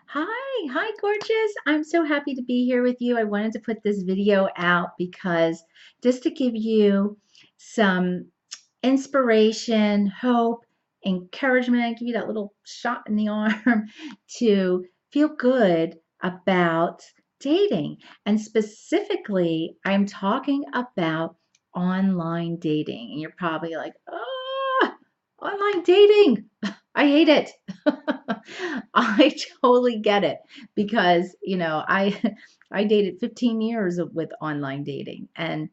Hi, gorgeous. I'm so happy to be here with you. I wanted to put this video out because just to give you some inspiration, hope, encouragement, give you that little shot in the arm to feel good about dating. And specifically, I'm talking about online dating. And you're probably like, oh, online dating. I hate it. I totally get it because, I dated 15 years with online dating, and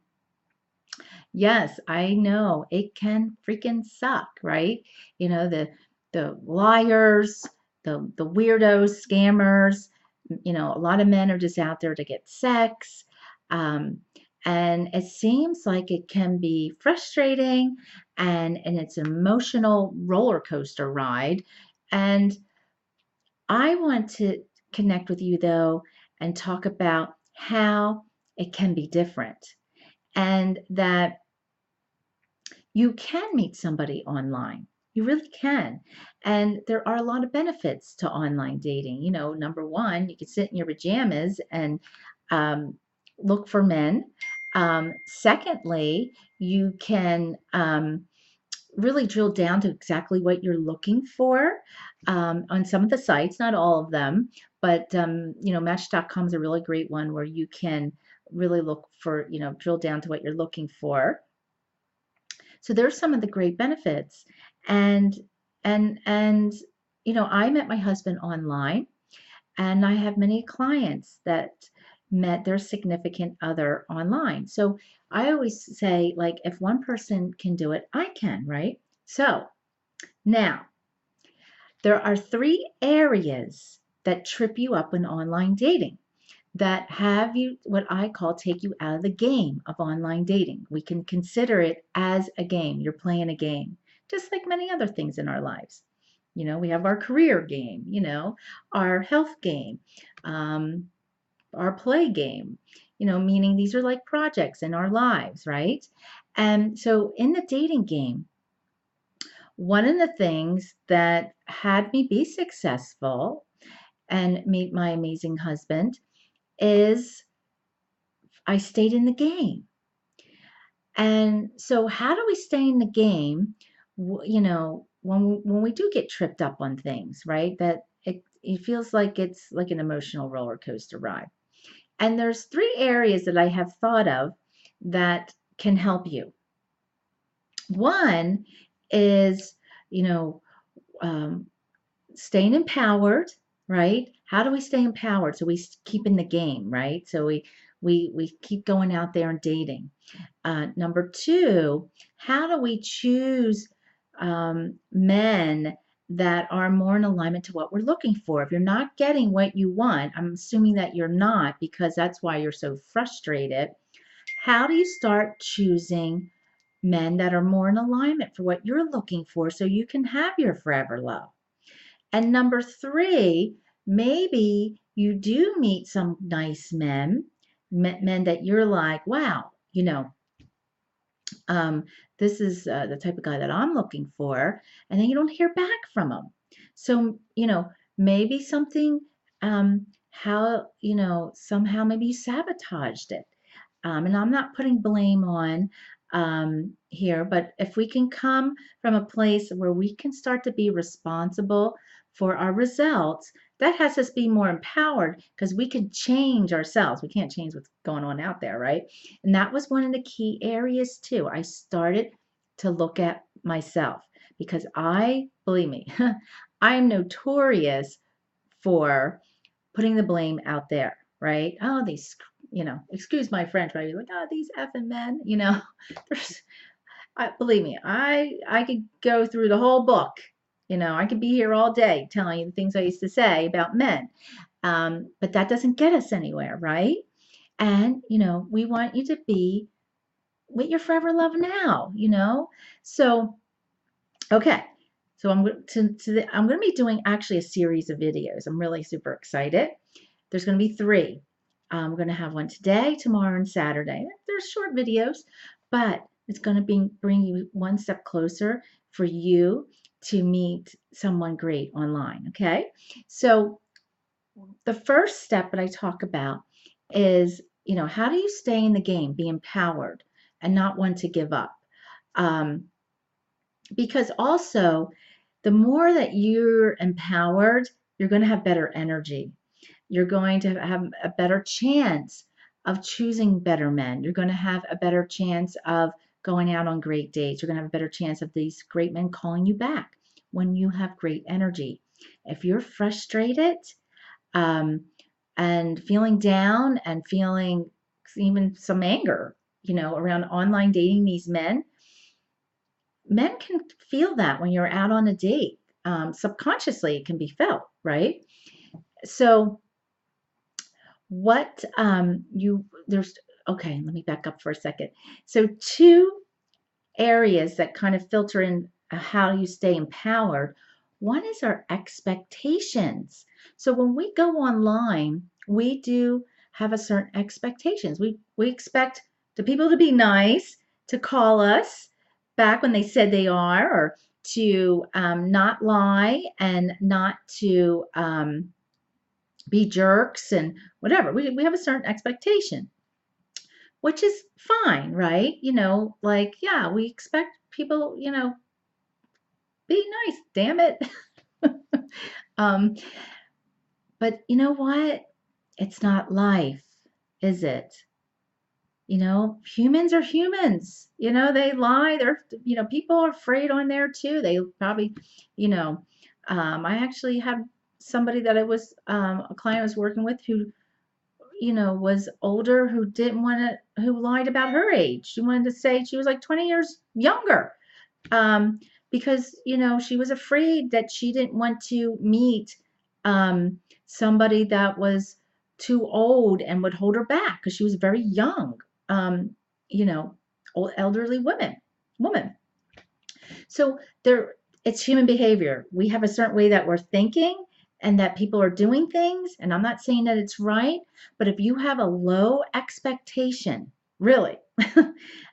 yes, I know it can freaking suck, right? The liars, the weirdos, scammers, a lot of men are just out there to get sex. Um, and it seems like it can be frustrating and it's an emotional roller coaster ride. And I want to connect with you though and talk about how it can be different and that you can meet somebody online. You really can. And there are a lot of benefits to online dating. Number one, you can sit in your pajamas and um, look for men. Secondly, you can really drill down to exactly what you're looking for on some of the sites, not all of them, but Match.com is a really great one where you can really look for, drill down to what you're looking for. So there's some of the great benefits. And and I met my husband online, and I have many clients that met their significant other online. So I always say, like, if one person can do it, I can, right? So now there are three areas that trip you up in online dating that have you, what I call, take you out of the game of online dating. We can consider it as a game. You're playing a game, just like many other things in our lives. We have our career game, our health game, um, our play game, meaning these are like projects in our lives, right? And so in the dating game, one of the things that had me be successful and meet my amazing husband is I stayed in the game. And so how do we stay in the game, when we do get tripped up on things, right? That it feels like it's like an emotional roller coaster ride. And there's three areas that I have thought of that can help you. One is, you know, um, staying empowered, right? How do we stay empowered? So we keep in the game, right? So we keep going out there and dating. Number two, how do we choose men that are more in alignment to what we're looking for? If you're not getting what you want, I'm assuming that you're not because that's why you're so frustrated. How do you start choosing men that are more in alignment for what you're looking for so you can have your forever love? And number three, maybe you do meet some nice men that you're like, wow, um, this is the type of guy that I'm looking for, and then you don't hear back from them. So, maybe something, somehow maybe you sabotaged it. And I'm not putting blame on here, but if we can come from a place where we can start to be responsible for our results, that has us be more empowered because we can change ourselves. We can't change what's going on out there, right? And that was one of the key areas too. I started to look at myself because believe me, I am notorious for putting the blame out there, right? Oh, excuse my French, but you're like, oh, these effing men, there's, believe me, I could go through the whole book. I could be here all day telling you the things I used to say about men. But that doesn't get us anywhere, right? And, we want you to be with your forever love now. So, okay. So I'm going to be doing actually a series of videos. I'm really super excited. There's going to be three. We're going to have one today, tomorrow, and Saturday. They're short videos, but it's going to bring you one step closer for you to meet someone great online. Okay. So the first step that I talk about is, how do you stay in the game, be empowered, and not want to give up? Um, because also, the more that you're empowered, you're going to have better energy. You're going to have a better chance of choosing better men. You're going to have a better chance of going out on great dates. You're going to have a better chance of these great men calling you back when you have great energy. If you're frustrated, um, and feeling down and feeling even some anger, around online dating these men, men can feel that when you're out on a date. Subconsciously, it can be felt, right? So, what there's okay, let me back up for a second. So, two areas that kind of filter in how you stay empowered. One is our expectations. So when we go online, we do have a certain expectations. We expect the people to be nice, to call us back when they said they are, or to not lie and not to be jerks and whatever. We have a certain expectation, which is fine, right? Like, yeah, we expect people, be nice, damn it. um, but you know what? It's not life, is it? Humans are humans. They lie. People are afraid on there too. They probably, you know, I actually had somebody that I was, a client I was working with who, was older, who didn't want to, who lied about her age. She wanted to say she was like 20 years younger, um, because she was afraid that she didn't want to meet somebody that was too old and would hold her back because she was very young. Um, you know, Elderly woman. So it's human behavior. We have a certain way that we're thinking and that people are doing things. And I'm not saying that it's right, but if you have a low expectation, really,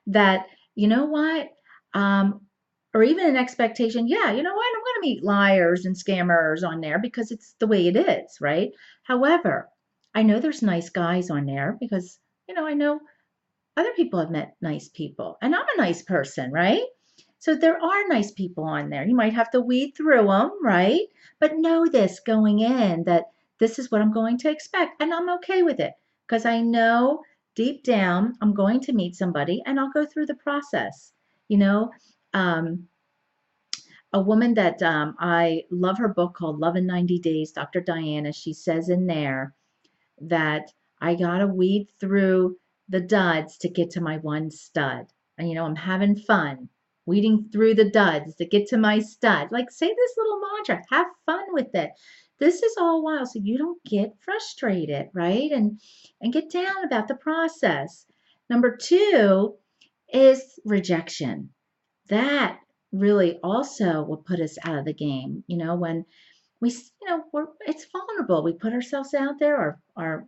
that, you know what, um, or even an expectation, yeah, you know what, I'm going to meet liars and scammers on there because it's the way it is, right? However, I know there's nice guys on there because, I know other people have met nice people, and I'm a nice person, right? So there are nice people on there. You might have to weed through them, right? But know this going in, that this is what I'm going to expect, and I'm okay with it because I know deep down I'm going to meet somebody and I'll go through the process. You know, um, a woman that I love her book called Love in 90 Days, Dr. Diana, she says in there that I gotta weed through the duds to get to my one stud. And I'm having fun weeding through the duds to get to my stud. Like, say this little mantra, have fun with it. This is all while so you don't get frustrated, right? And get down about the process. Number two is rejection. That really also will put us out of the game. When we, it's vulnerable. We put ourselves out there, our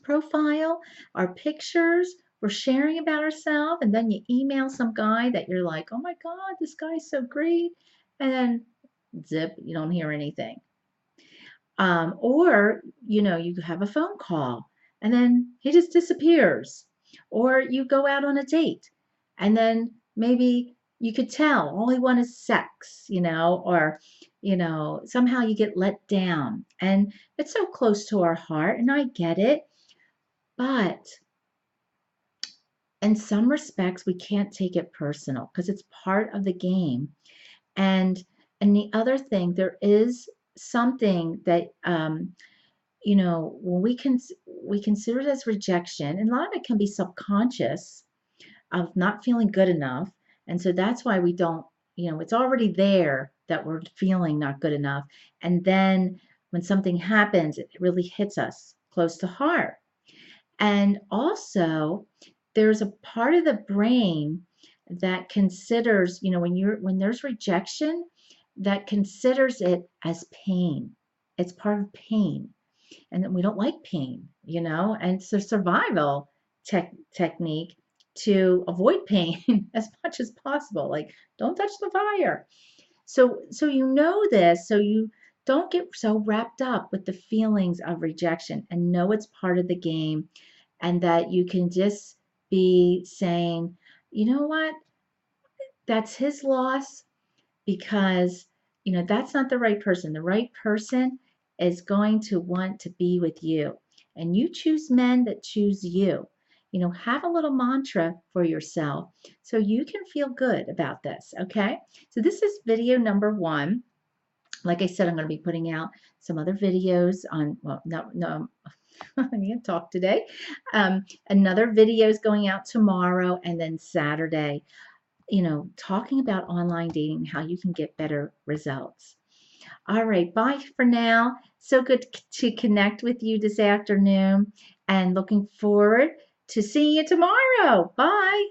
profile, our pictures. We're sharing about ourselves, and then you email some guy that you're like, oh my God, this guy's so great, and then zip, you don't hear anything. Or you have a phone call, and then he just disappears. Or you go out on a date, and then maybe you could tell all he wants is sex, or somehow you get let down. And it's so close to our heart, and I get it. But in some respects, we can't take it personal because it's part of the game. And the other thing, there is something that when we consider it as rejection, and a lot of it can be subconscious of not feeling good enough. And so that's why we don't, it's already there that we're feeling not good enough. And then when something happens, it really hits us close to heart. And also, there's a part of the brain that considers, when there's rejection, that considers it as pain. It's part of pain. And we don't like pain, and it's a survival technique to avoid pain as much as possible. Like, don't touch the fire. So this, so Don't get so wrapped up with the feelings of rejection, and know it's part of the game, and that you can just be saying, you know what, that's his loss, because that's not the right person. The right person is going to want to be with you, and you choose men that choose you. Have a little mantra for yourself so you can feel good about this. Okay, so this is video number 1. Like I said, I'm going to be putting out some other videos on, well, no, I can't talk today. Another video is going out tomorrow, and then Saturday, talking about online dating, how you can get better results. All right, bye for now. So good to connect with you this afternoon, and looking forward to seeing you tomorrow. Bye.